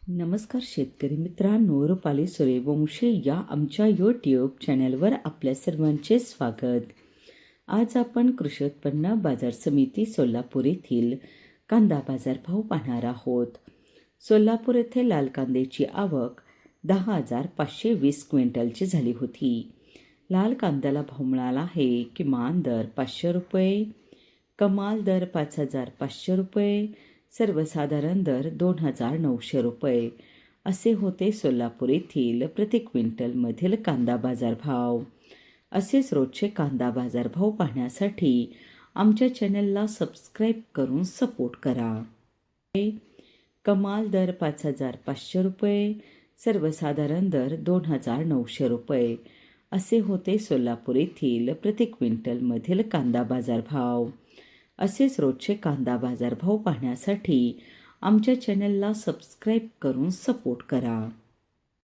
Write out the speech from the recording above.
नमस्कार शेतकरी मित्रांनो, रुपाली सूर्यवंशी या आमच्या यूट्यूब चॅनलवर आपल्या सर्वांचे स्वागत. आज आपण कृषी उत्पन्न बाजार समिती सोलापूर येथील कांदा बाजारभाव पाहणार आहोत. सोलापूर येथे लाल कांद्याची आवक 10,520 क्विंटलची झाली होती. लाल कांद्याला भाव मिळाला आहे. किमान दर 500 रुपये, कमाल दर 5,500 रुपये, सर्वसाधारण दर 2,900 रुपये असे होते सोलापूर येथील प्रति क्विंटलमधील कांदा बाजारभाव. असेच रोजचे कांदा बाजारभाव पाहण्यासाठी आमच्या चॅनलला सबस्क्राईब करून सपोर्ट करा. कमाल दर 5,500 रुपये, सर्वसाधारण दर 2,900 रुपये असे होते सोलापूर येथील प्रति क्विंटलमधील कांदा बाजारभाव. असेच रोजचे कांदा बाजारभाव पाहण्यासाठी आमच्या चॅनलला सबस्क्राईब करून सपोर्ट करा.